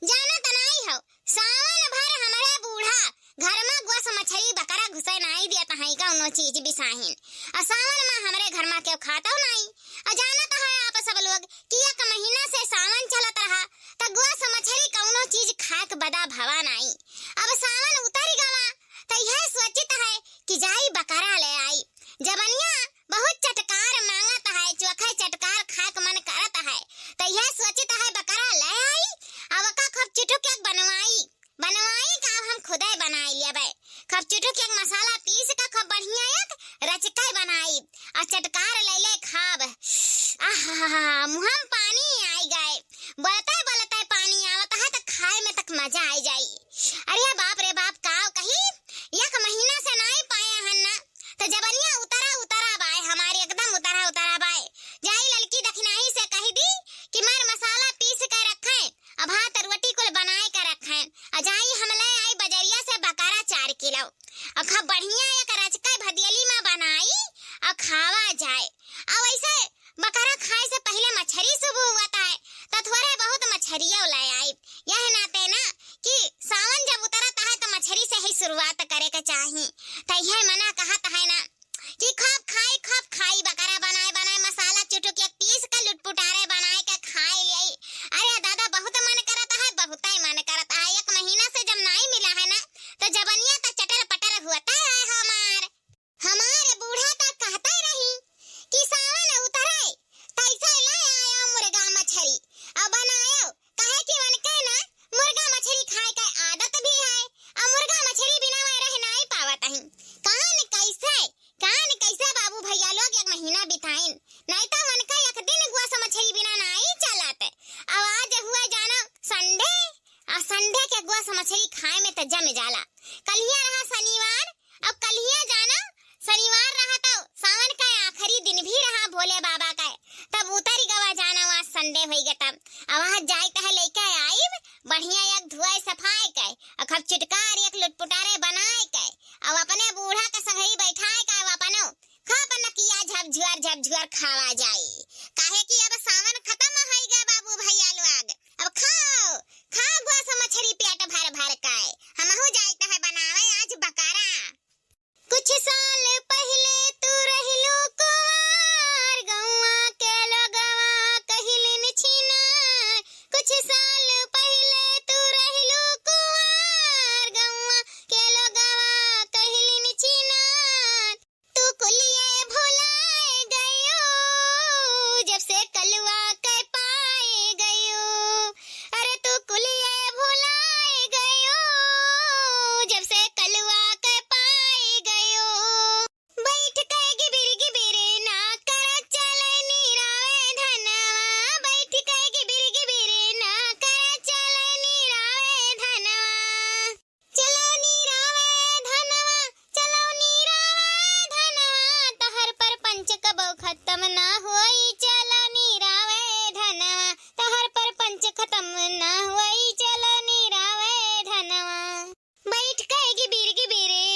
जाना त नहीं हो, सावन भर हमारे बूढ़ा घर में गोस मछली बकरा घुसे नहीं देता है कौनो चीज बिसाहिन। और सावन में हमारे घर में क्यों खाता नहीं। और जाना तो है आप सब लोग कि एक महीना से सावन चलत रहा तो गोस मछली कौनो चीज खाक बदा भवा नहीं। अब सावन उतर गवा तो यह सोचित है कि जाई बकरा ले आई। जबनिया बहुत चटकार मांगत है, चोखा चटकार खाक मन करत है तो यह सोचित है बकरा ले आई। अब का खूब चुटुक एक बनवाई का हम खुदे बनाई लेबे। खूब चुटुक एक मसाला पीस का खूब बढ़िया एक रचका बनाई और चटकार ले ले खाब। आहा मुहम पानी आई गए, बोलते पानी आवत है तो खाए में तक मजा आई जाई। अरे बाप रे बाप काव कही एक महीना से नहीं पाए हन ना तो जबनिया उतरा बाय हमारे एकदम उतरा बाय। जाई लड़की दखनाही से कही दी कि मार मसाला पीस कर रखे अब भात रोटी को बनाए कर रखे। जाई हमले आई बजरिया से बकरा 4 किलो और खूब बढ़िया एक रचका भदियली में बनाई और खावा जाए। अब ऐसे बकरा खाए से पहले मछली सुबह हुआ है तो थोड़े बहुत मछलियां ले आई। यह नाते ना कि सावन जब उतरता है तो मछली से ही शुरुआत करे के चाहिए। तो यह मना कहत है ना कि खूब खाई बकरा बनाए मसाला चुटुक एक पीस का लुटपुटारे बनाए के खाए ले। अरे दादा बहुत मन करता है, बहुत ही मन करता है। एक महीना से जब नहीं मिला है ना तो जबनिया तो चटर पटर होता है। हमारे बूढ़ा का कहता रही कि सावन उतरे तैसे ले आया मुर्गा मछली अब बनायो कहे कि उनके ना मुर्गा मछली खाए के आदत भी है और मुर्गा मछली बिना में रह नहीं पावत है। कान कैसे बाबू भैया लोग एक महीना बिताइन नहीं तो उनका एक दिन गोस मछली बिना नहीं चलत। अब आज हुआ जाना संडे और संडे के गोस मछली खाए में तो जम जाला। कलिया रहा शनिवार, अब कलिया जाना शनिवार रहा तो सावन का आखिरी दिन भी रहा भोले बाबा का तब उतर गवा जाना वहाँ संडे हो गया। तब अब वहाँ जाए तो लेके आई बढ़िया एक धुआई सफाई के और खूब चुटकार एक लुटपुटारे बनाए के अब अपने बूढ़ा के संग ही बैठाए के अपनो खूब नकिया झपझुर खावा जाए। काहे कि अब सावन खत्म हो गया बाबू भैया लोग। अब खाओ गोस मछली पेट भर के हमहु जाते है बनावे आज बकरा। कुछ साल पहले तू रहिलो कुंवार गौवा के लोगवा कहिलिन छिनार। कुछ साल पहले तू रहिलो कुंवार गौवा के लोगवा कहिलिन छिनार। तू कुलिये भुलाए गयो जब से कलवा के पाए गयो। अरे तू कुलिये भुलाए गयो जब से कलवा के पाए गयो। बैठ के गिबिर ना कर चले नीरावे धनवा। बैठ के गिबिर ना कर चले नीरावे धनवा। चलो नीरावे धनवा तहर पर पंच कबो खत्म ना होई। चलो नीरावे धनवा तहर पर पंच खत्म ना होई। चलो नीरावे धनवा। बैठ के गिबिर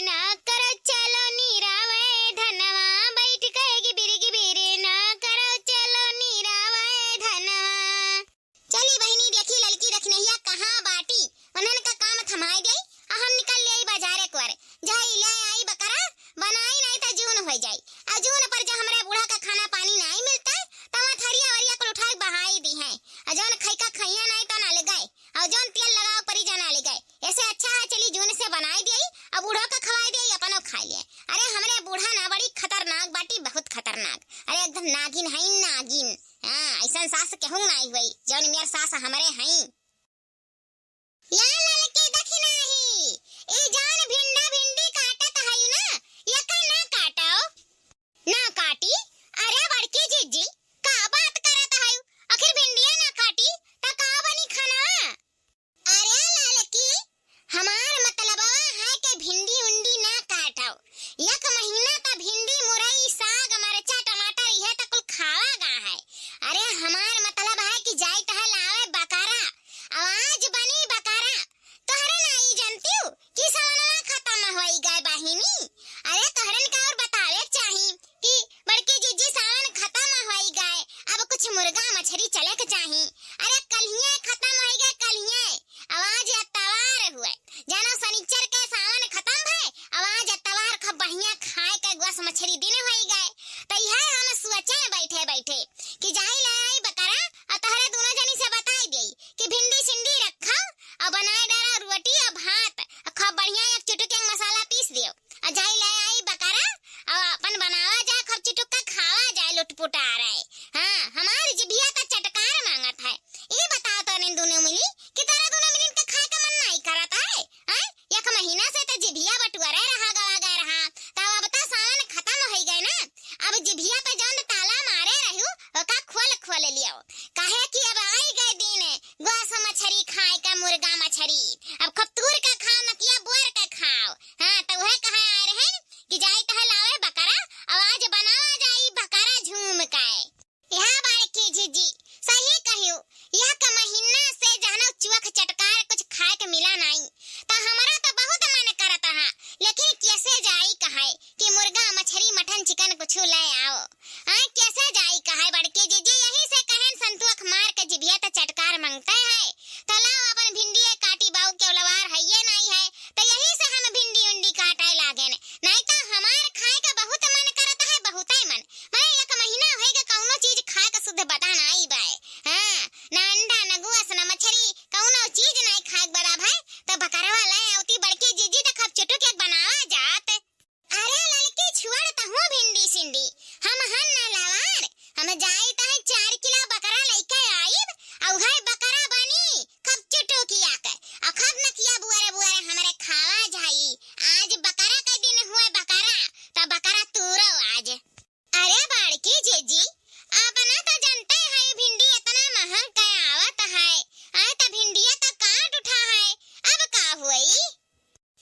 ना करो चलो नीरावे धनवा। बैठ के गिबिर ना करो चलो नीरावे धनवा। चली बहनी देखी लड़की रखनैया कहाँ बाटी उन्हन का काम थमाई गई और हम निकल ले बाजारे को जाई ले आई बकरा बनाई नहीं तो जून हो जाई। और जून पर जो हमारे बूढ़ा का खाना पानी नहीं मिलता तो वहाँ थरिया वरिया को उठा के बहाई दी है। और जौन खैका खैया नहीं तो ना ले गए और जौन तेल लगाओ परी जाना ले गए। ऐसे अच्छा है चली जून से बनाई दी और बूढ़ा का खवाई दी अपनो खा लिए। अरे हमारे बूढ़ा ना बड़ी खतरनाक बाटी, बहुत खतरनाक। अरे एकदम नागिन है नागिन। हाँ ऐसा सास कहूँ नहीं हुई जौन मेरे सास हमारे हैं। यहाँ लड़की देखी नहीं ए जान भिंडी काटत है ना ये का ना काटो ना काटी। अरे बड़की जीजी का बात करत है आखिर भिंडिया ना काटी तो का बनी खाना। अरे लड़की हमार मतलब है कि भिंडी उंडी ना काटो। एक महीना का भिंडी मुरई साग मरचा टमाटर यह तो कुल खावा गा है। अरे हमार मतलब है कि जाई तो लावे बकरा आवाज बनी बकरा। तोहरे नहीं जानती हूँ कि सावनवा खत्म होई गए बहिनी। अरे तोहरन का और बतावे चाहिए कि बड़की जीजी सावन खत्म होई गए अब कुछ मुर्गा मछली चले के चाहिए। अरे कलिये खत्म होई गए कलिये मछरी। अब खपतूर का खाओ नकिया बोर का खाओ। हाँ तो वह कहा आ रहे कि जाई तह लावे बकरा और आज बनावा जाई बकरा झूम के। यहाँ बाड़की जीजी सही कहियो, यह का महीना से जानो चुअख चटकार कुछ खाए के मिला नहीं। तो हमारा तो बहुत मन करता है, लेकिन कैसे जाई कहे कि मुर्गा मछली मटन चिकन कुछ ले आओ। हाँ कैसे जाई कहे बड़की जीजी, यही से कहन संतुख मार के जिभिया तो चटकार मांगते है। तो लाओ अपन भिंडी काटी बाऊ के लवार है ये नहीं है, तो यही से हम भिंडी उंडी काटे लागे नहीं तो हमार खाए का बहुत मन करता है, बहुत ही मन। मैं एक महीना होएगा कौनो चीज खाए का शुद्ध बता नहीं बाय। हाँ ना अंडा ना गुआस ना मछली कौनो चीज नहीं खाए बड़ा भाई। तो बकरवा ले औती बड़की जीजी तो खप चुटू के बनावा जात। अरे लड़की छुआड़ त हूं भिंडी सिंडी हम हन ना लावार, हम जाई त 4 किलो बकरा लेके आईब और है बकरा बनी खप चुटू किया के और खप न किया बुआरे बुआरे हमारे खावा जाई। आज बकरा के दिन हुए बकरा तो बकरा तूरो आज। अरे बड़की जीजी अपना तो जानते है भिंडी इतना महंग के आवत है। आए तो भिंडिया तो काट उठा है, अब का हुई।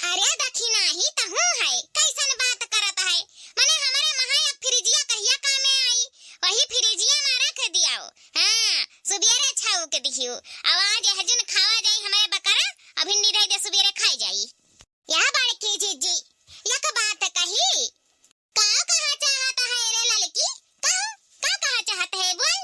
अरे देखी नहीं तो हूं है कैसन बात करत है। मने हमारे महा फ्रिजिया कहिया कामे आई, वही फ्रिजिया में रख दियाओ। हां सुबेरे छाऊ के दिहियो आवाज हजन खावा जाई हमारे बकरा और भिंडी दे दे सुबेरे खाई जाई। यह बड़की जीजी एक बात कही का कहा चाहता है रे लड़की, का चाहता है बोल।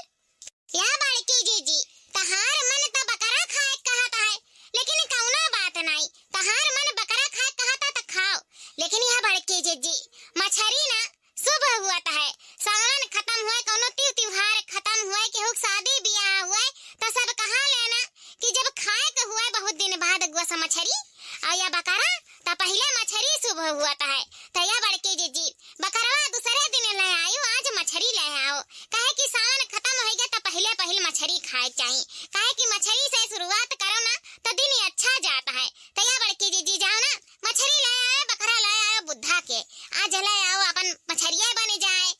यह बड़की जीजी तहार मन तो बकरा खाए कहता है, लेकिन कौनो बात नहीं तहार मन बकरा खाए कहता तो खाओ, लेकिन यह बड़की जीजी मछरी ना शुभ हुआ है। सावन खत्म हुए कौनो त्योहार खत्म हुए कि हुक शादी ब्याह हुए तो सब कहा लेना कि जब खाए के हुए बहुत दिन बाद गोसा मछरी और या बकरा तो पहले मछरी शुभ हुआ है। तो या बड़की जीजी बकरवा दूसरे दिन ले आयो, आज मछरी ले आओ। कहे कि सावन खत्म होएगा तो पहले मछरी खाए चाहिए, कहे कि मछरी से शुरुआत करो ना तो दिन अच्छा जाता है। तो या बड़की जीजी जाओ ना मछरी ले आयो, बकरा ले आयो बुद्धा के आज ले आओ अपन मछरिया बन जाए।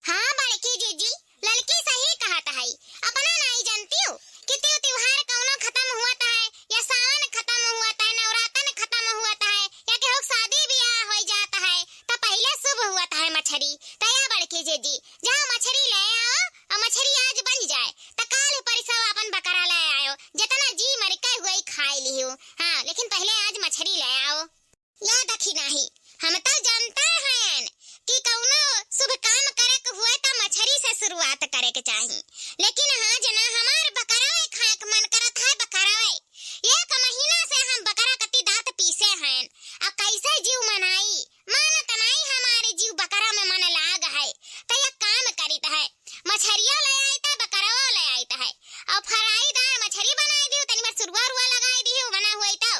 हाँ बड़की जीजी लड़की सही कहता है, अपना नहीं जानती हो कि त्योहार कौनो खत्म हुआ है या सावन खत्म हुआ है, नवरातन खत्म हुआ है या कि हुक शादी ब्याह हो जाता है तो पहले शुभ हुआ है मछरी। तो या बड़की जीजी जाओ मछरी ले आओ और मछरी आज बन जाए तो काल परिसव अपन बकरा ले आयो, जितना जी मर के हुए खाई लियो। हाँ लेकिन पहले आज मछरी ले आओ। या देखी नहीं हम तो जानते हैं कि कौनो शुभ काम करे के हुए तो मछरी से शुरुआत करे के चाहिए, लेकिन हाँ जना हमार बकरावे खाए के मन करत है बकरावे। एक महीना से हम बकरा कति दांत पीसे हैं, अब कैसे जीव मनाई मानत नहीं हमारे जीव बकरा में मन लाग है। तो एक काम करित है मछरिया ले आई था बकरावा ले आई है और फ्राईदार मछरी बनाई दियो, तनी बार सुरवा रुआ लगाई दियो बना हुई तो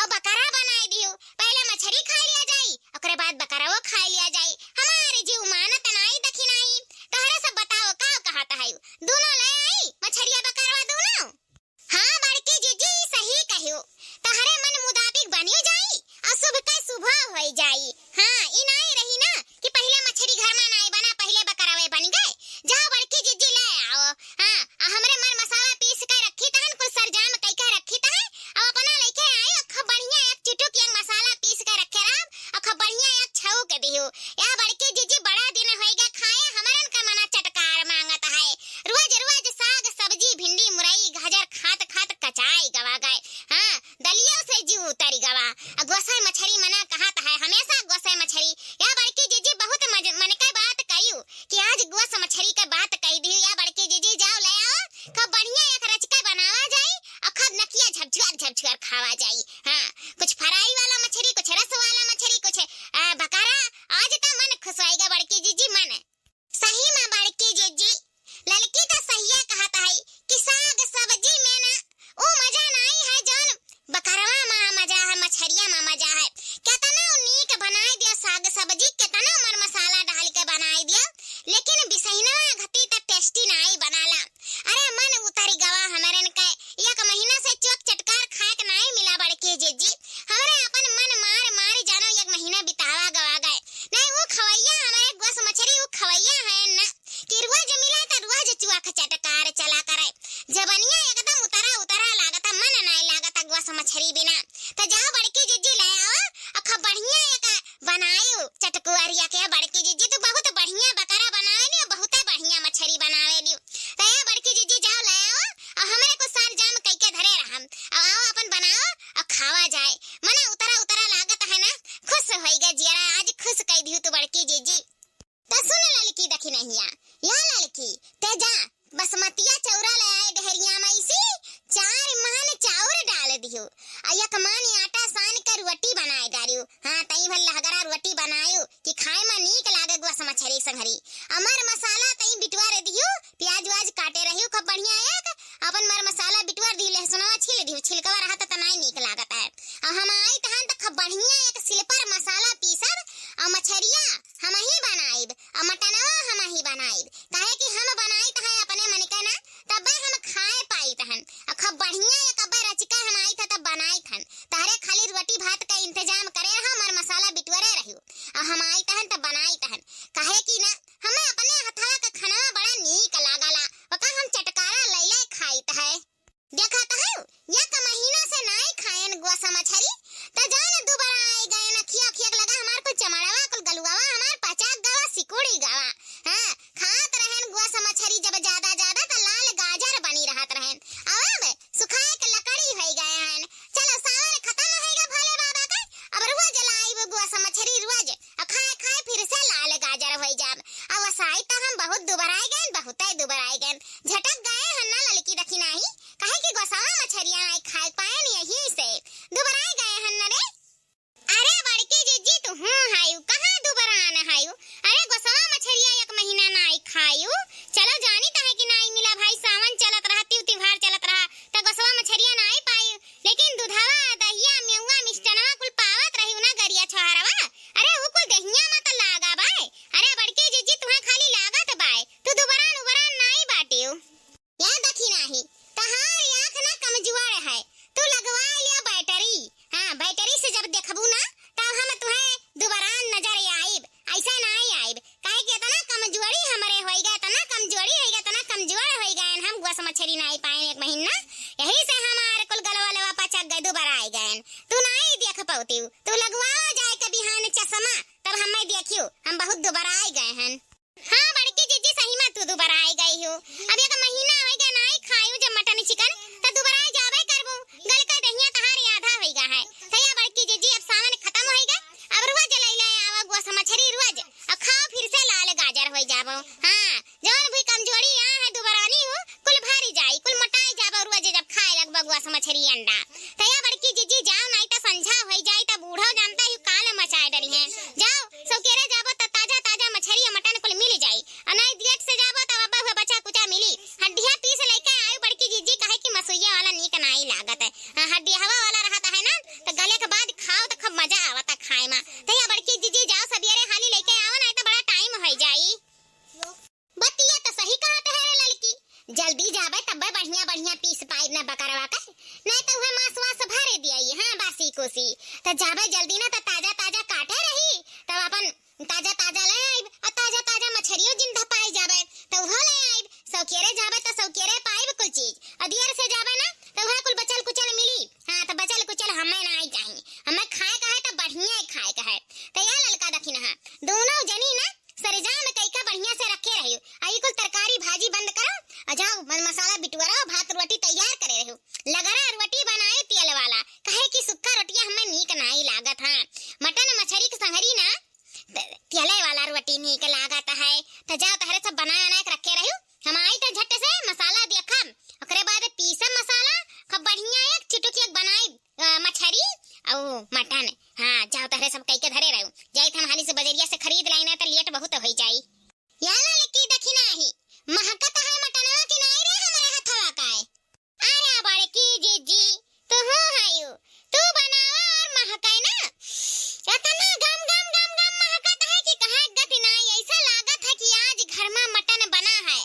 और बकरा बनाई दियो। पहले मछरी खा लिया जाई ओकरे बाद बकरावा खा लिया जाई, हमारे जीव मानत नहीं देखी नहीं। तहरे सब बताओ का कहता है दोनों ले आई मछरिया बकरावा दोनों। हाँ बड़की जीजी सही कहियो, तहरे मन मुताबिक बनियो जाई और शुभ का शुभ हो जाई। हाँ ई नहीं रही ना कि पहले मछरी घर में नहीं बना पहले बकरावे बन गए। जाओ बड़की जीजी ले आओ। हाँ हमरे मन मसाला पीस के रखी तहन कुछ सरजाम कई के रखी तहन अब अपना लेके आए और खूब बढ़िया एक चिटुक एक मसाला पीस के रखे राम और खूब बढ़िया एक छऊ के दियो। या बड़की जीजी बड़ा दिन होएगा खाए हमरन का मना चटकार मांगत है। रोज रोज साग सब्जी भिंडी मुरई गाजर खात खात कचाई गवा गए। हाँ दलिया से जीव उतरी गवा। गोसाई मछरी मना कहत है हमेशा गोसाई मछरी। या बड़की जीजी बहुत मन के बात कहियो कि आज गोस मछरी के बात कही दी। या बड़की जीजी जाओ ले आओ खूब बढ़िया एक रचका बनावा जाई और खूब नकिया झपझुआर खावा जाई। हाँ कुछ फ्राई वाला मछरी कुछ रस वाला मछरी कुछ बकरा, आज तो मन खुश होएगा बड़की जीजी मन। सही में बड़की जीजी लड़की तो सही कहता है कि साग सब्जी में ना वो मजा नहीं है जौन बकरवा में मजा है मछरिया में मजा है। कितना नीक बनाई दिया साग सब्जी, कितना मर मसाला डाल के बनाई दिया, लेकिन बिसैना बसमतिया चौरा ले आए डहरिया में इसी 4 मन चाउर डाल दियो आ एक मन आटा सान कर रोटी बनाए डारियो। हाँ तई भल लहगरा रोटी बनायो कि खाए में नीक लागे गुआ मछरी संघरी। अमर मसाला तई बिटवार दियो, प्याज वाज काटे रहियो खूब बढ़िया एक अपन मर मसाला बिटवार दी, लहसुनवा छील दियो, छिलकवा रहत त नहीं नीक लागत है। आ हम आई तहन त खूब बढ़िया एक सिलपर मसाला पीसब आ मछरिया हम ही बनाइब आ मटनवा हम ही बनाइब, काहे कि हम बनाई त है अपने मन के ना तब हम खाए पाई तहन आ खूब बढ़िया एक अब्बा रचिका हम आई त तब बनाई थन। तारे खाली रोटी भात का इंतजाम करे रहा, मर मसाला बिटवरे रहियो आ हम आई तहन त बनाई तहन, काहे कि ना हमें अपने हथवा का खाना बड़ा नीक लागला, ओका हम चटकारा लैले खाइत है। देखा त है एक महीना से नहीं खाएन गोसा मछरी त जान दोबारा आई गए ना, खिया खिया लगा हमार को चमड़ावा कुल गलुआवा हमार पचाक गावा सिकुड़ी गावा। हां खात रहन गोसा मछरी जब ज्यादा ज्यादा त लाल गाजर बनी रहत रहन, अब सुखाए के लकड़ी होई गए हन। चलो सावन खत्म होएगा भोले बाबा का, अब रोज लाइब गोसा मछरी रोज आ खाए खाए फिर से लाल गाजर होई जाब। अब साई त हम बहुत दोबारा आई गए, बहुते दोबारा आई गए, झटक गए हन ना ललकी देखी नहीं, काहे कि गोसावा मछरिया आई खाए पाए नहीं यही से दोबारा आई गए हन ना रे। अरे बड़की जीजी तू हूं हायू कहां दोबारा आना हायू, अरे गोसावा मछरिया एक महीना ना आई खायू। चलो जानी त है कि नहीं मिला भाई, सावन चलत रहा, त्योहार चलत रहा त गोसावा मछरिया ना आई पाई, लेकिन दूधवा दहिया मेवा मिष्टनवा कुल पावत रही ना गरिया छोहरवा, अरे वो कुल दहिया में त लागा बाय। अरे बड़की जीजी तुहा खाली लागत बाय, तू दोबारा नहीं बाटियो या देखी नहीं तहार आंख ना कमजोर है, तू लगवा लिया बैटरी। हां बैटरी से जब देखबू ना तब हम तुहे दोबारा नजर आइब, ऐसा नहीं आइब, काहे कि इतना कमजोरी हमरे होई गए, इतना कमजोरी होई गए, इतना कमजोर होई गए हम गोस मछरी नहीं पाए एक महीना, यही से हमारे कुल गलवा लेवा पचक गए दोबारा आई गए। तू नहीं देख पाउती, तू लगवा जाए के बिहान चश्मा तब हम देखियो हम बहुत दोबारा आई गए हैं। हां बड़की जीजी सही में तू दोबारा आई गई हो, अब एक महीना हो गया नहीं खायू जब मटन चिकन त दोबारा जाबे करबो, गल का दहिया तहारी आधा होई गा है। तया बड़की जीजी अब सावन खत्म होई गए, अब रोज लैले आवा गोस मछरी रोज अब खाओ फिर से लाल गाजर होई जाबो। हां जौन भी कमजोरी आ है दोबारा नहीं हो कुल भारी जाई, कुल मोटाई जाबो रोज जब खाए लगबो गोस मछरी अंडा। तया बड़की जीजी जाओ नहीं त संझा होई जाई त बूढ़ो जानता ही काल मचाए डरी है, जाओ सौकेरे जाबो त ताजा ताजा मछरी मटन कुल मिल जाई, अनाई दियट से जाबो त अब्बा हुआ बचा कुचा मिली, हड्डियां पीस लेके आयो बड़की जीजी, काहे कि मसुइया वाला नीक नहीं लागत है, हड्डी हवा वाला रहता है ना त गले के बाद खाओ त खूब मजा आवता खाए में। तया बड़की जीजी जाओ सवेरे हाली लेके आओ नहीं त बड़ा टाइम होई जाई। बतिया त सही कहत है रे लड़की, जल्दी जाबे तब बढ़िया बढ़िया पीस पाइब ना बकरवा का, नहीं तो वह मांस वास भरे दियाई। हां बासी कोसी त जाबे जल्दी ना त ताजा ताजा काटे रही तब अपन ताजा ताजा ले आइब, और ताजा ताजा मछरियो जिंदा पाई जाबे त वो ले आइब, सौकेरे जाबे त सौकेरे पाइब कुल चीज, अदियर से जाबे ना त वह कुल बचल कुचल मिली। हां त बचल कुचल हमें ना आई चाहिए, हमें खाए का है त बढ़िया खाए का है। त या ललका दखिन हां दोनों जनी ना सरजा में कईका बढ़िया से रखे रहियो, आई कुल तरकारी भाजी बंद करो आ जाओ मसाला बिटवारो, भात रोटी तैयार करे रहियो, लगरा रोटी बनाए तेल वाला, काहे कि सुक्का रोटियां हमें नीक नहीं लागत। हां मटन मछरी के संगरी ना तेले वाला रोटी नीक लागत है, त जाओ तहरे सब बनाए बनाए के रखे रहियो, हम आई त झट से मसाला देखम, ओकरे बाद पीसम मसाला खूब बढ़िया एक चिटुकी बनाई मछरी और मटन। हां जाओ तहरे सब कई के धरे रहियो, जाई हम हाली से बजरिया से खरीद लाई ना त लेट बहुत होई जाई। याला लकी देखी नाही महकत है मटनवा की नहीं रे हमारे हथवा का है। अरे बड़की जीजी तू हो हायू, तू बनावा और महकाए ना इतना गम गम गम गम महकत है कि कहां गति नहीं, ऐसा लागत है कि आज घर में मटन बना है।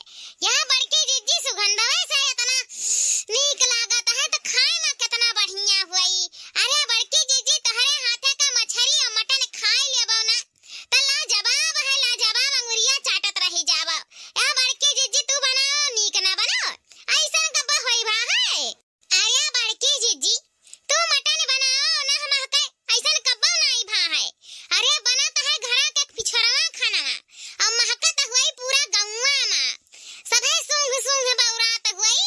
यह बड़की जीजी सुगंधवे से इतना नीक लागत है तो खाए में कितना बढ़िया हुई। अरे बड़की जीजी तहरे हाथे का मछरी और मटन खाए लेबो ना त लाजवाब है, लाजवाब अंगुरिया चाटत रही जाबो। या बड़की जीजी तू बनाओ नीक ना बनाओ ऐसा कब होई भा है। अरे बड़की जीजी तू मटन बनाओ ना महके ऐसा कब नहीं भा है, अरे बनत है घरा के पिछड़वा खाना और महकत हुई पूरा गौवा में, सबे सूंघ सूंघ बौरात हुई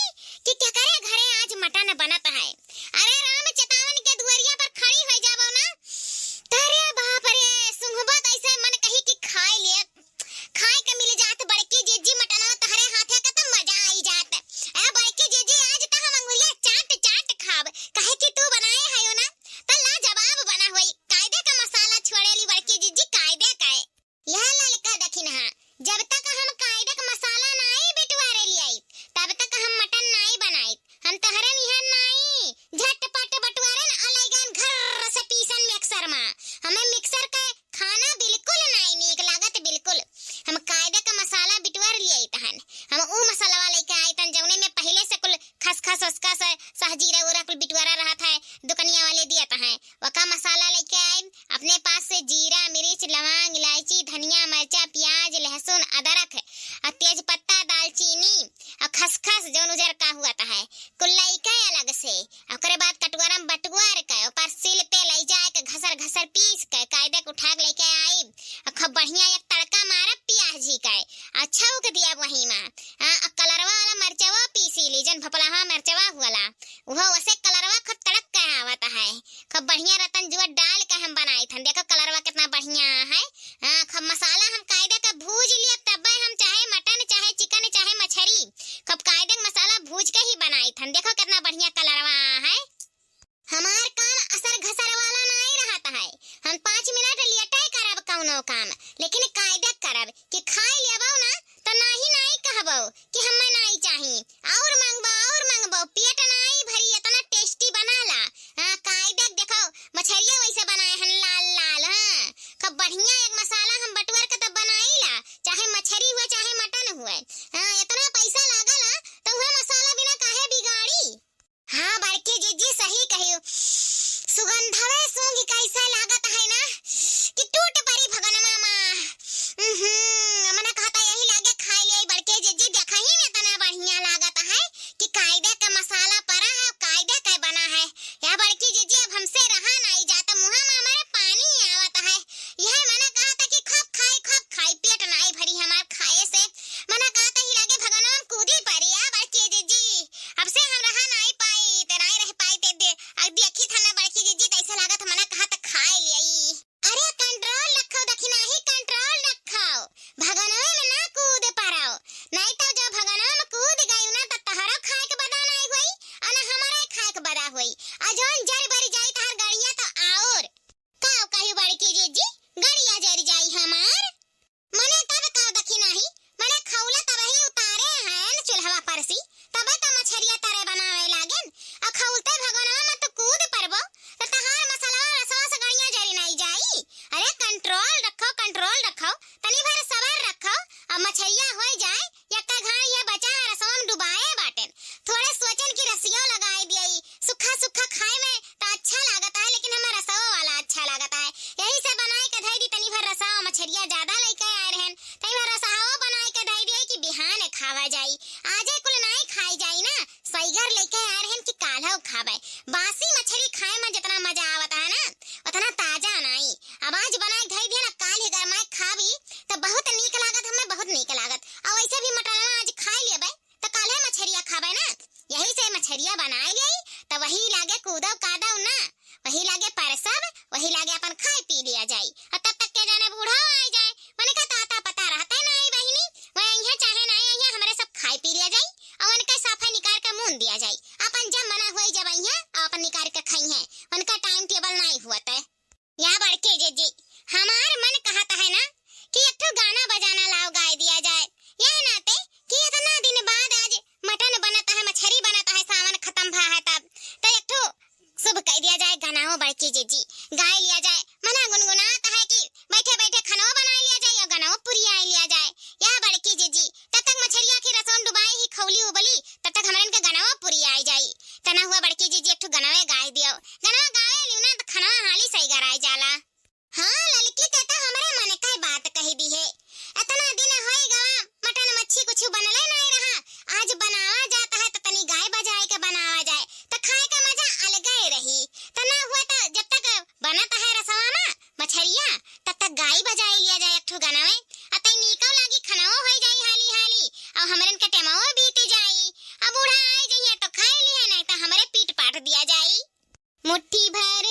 कि क्या करे घरे आज मटन बनत है। अरे राम चेतावन के दुआरिया पर खड़ी हो जाबो ना तारे बाप रे सूंघबत ऐसे मन कही कि खाए ले खाए के मिल जात बड़की जीजी मटनवा तहरे हाथे का त मजा आई खसखस उसकस सहजीरा उरा कुल बिटवारा रहा था, दुकनिया वाले दिया था है। वका मसाला लेके आए अपने पास से, जीरा मिर्च लौंग इलायची धनिया मिर्चा प्याज लहसुन अदरक और तेज पत्ता दालचीनी और खसखस जौन उजर का हुआ था है कुल लइका अलग से। ओकरे बाद कटोरा में बटुआर के ऊपर सिल पे ले जाए के घसर घसर पीस के कायदे को उठा के लेके आई और खूब बढ़िया एक तड़का मारा प्याज जी का अच्छा उक दिया वही में कलरवा वाला मरचवा पीसी ली जन भपलाहा मरचवा हुआला वो वैसे कलरवा खूब तड़क के आवता है। खूब बढ़िया रतन जुआ डाल के हम बनाई थन, देखो कलरवा कितना बढ़िया है। खूब मसाला हम कायदे का भूज लिया, तब हम चाहे मटन चाहे चिकन चाहे मछली खूब कायदे मसाला भूज के ही बनाई थन, देखो कितना बढ़िया कलरवा है। हमार काम असर घसर वाला नहीं रहता है, हम 5 मिनट लेटे करब कौनो काम, लेकिन कायदे करब कि खाई लेबो ना तो नहीं कहबो कि हमें नहीं चाहिए और मांगबो पेट नहीं भरी, इतना टेस्टी बनाला। कायदे देखो मछलियां वैसे बनाए हन लाल लाल। खूब बढ़िया एक मसाला हम बटुआर के तब बनाईला, चाहे मछली हुए चाहे मटन हुए। इतना पैसा लागला तो वह मसाला बिना काहे बिगाड़ी। हाँ बड़के जीजी सही कहियो, सुगंधवे सूंघ कैसा लागत है ना कि टूट पड़ी भगन मामा। मने कहता यही लागे खाई ले बड़के जीजी, देखा ही में तना बढ़िया लागत है कि कायदे का मसाला पड़ा है कायदे का बना है। या बड़की जीजी अब हमसे रहा नहीं जाता, मुहा में हमारे पानी आवत है। यह मने कहता कि खूब खाई पेट नहीं भरी हमार खाए से, मने कहता ही लागे भगनवा में कूदी पड़ी। या बड़की जीजी अब से हम रहा नहीं पाई ते नहीं रह पाई ते देखी था ना बड़की जीजी कैसा लागत, मने कहा त खाए लियई। अरे कंट्रोल रखो देखी नहीं, कंट्रोल रखो भगनवा में ना कूद पारो, नहीं तो जो भगनवा में कूद गई ना तो तहरो खाए के बदा नहीं हुई और ना हमारे खाए के बदा हुई। अजोन जल भरी जाई तार गड़िया तो और काओ कही बड़की जीजी गड़िया जरी जाई हमार। मने तब काओ देखी नहीं, मने खौला तब ही उतारे हैं चूल्हा पर सी, तब तो मछरिया तरे बनावे लागेन और खौलते भगनवा में तो कूद परबो तो तहार मसाला रसवा से गड़िया जरी नहीं जाई। अरे कंट्रोल रखो तनी भर सबर रखो, अब मछरिया हो जाए यक्का घाण ये बचा रसवा में डुबाए बाटेन, थोड़े सोचन की रसियो लगाई दियई। सुखा खाए में तो अच्छा लागता है, लेकिन हमें रसवा वाला अच्छा लागता है, यही से बनाए के धई दी तनी भर रसवा मछरिया ज्यादा लेके आए रहन, तनी भर रसवा बनाए के धई दियई कि बिहान खावा जाई, आजे कुल नहीं खाई जाई ना, सईगर लेके आए रहन कि काल्हो खावे। बासी मछली खाए में जितना मजा आवता है ना उतना ताजा नहीं। अब आज बनाए धई दिया ना काल ही गरमाए खावी तो बहुत नीक लागत, हमें बहुत नीक लागत। और वैसे भी मटनवा आज खाई लेबे तो काल्हे मछरिया खावे ना, यही से मछरिया बनाए गई तो वही लागे कूदव कादव ना, वही लागे परसब, वही लागे अपन खाई पी लिया जाई और तब तक के जाने बूढ़ा आ जाए। मने का ताता पता रहता नहीं बहिनी, वह यहाँ चाहे नहीं यहाँ हमारे सब खाई पी लिया जाई और उनका साफा निकाल के मुंह दिया जाई। अपन जब मना हुई जब यहाँ अपन निकाल के खाई है, उनका टाइम टेबल नहीं हुआ था। या बड़के जीजी हमार मन कहता है ना कि एक ठो गाना बजाना लाओ गाय दिया जाए, यह नाते कि इतना दिन बाद आज मटन बनता है मछली बनता है, सावन खत्म भा है तब तो एक ठो शुभ कह दिया जाए गाना बड़की जीजी गाय लिया जाए। मना गुनगुनाता है कि बैठे बैठे खाना बना लिया जाए या गाना पुरिया लिया जाए। या बड़की जीजी तब तक मछलिया की रसम डुबाई ही खौली उबली तब तक हमारे इनका गाना पुरिया आई जाई। तना हुआ बड़की जीजी एक ठो गाना गाय दियो, गाना गावे लियो ना तो खाना हाली सही गराई जाला। हाँ ललकी तेता हमारे मन का बात कही दी है, इतना दिन होई गवा मटन मच्छी कुछ बनले नहीं रहा, आज बनावा जाता है तो तनी गाय बजाए के बनावा जाए तो खाए का मजा अलग ही रही। तना हुआ तो जब तक बनता है रसवा में मछरिया तब तक गाय बजाए लिया जाए एक ठो गाना में, अतई नीको लागी खानाओ हो जाई हाली हाली और हमरन के टेमाओ बीत जाई। अब बूढ़ा आई जाइए तो खाए लिए नहीं तो हमारे पीट पाट दिया जाई। मुट्ठी भर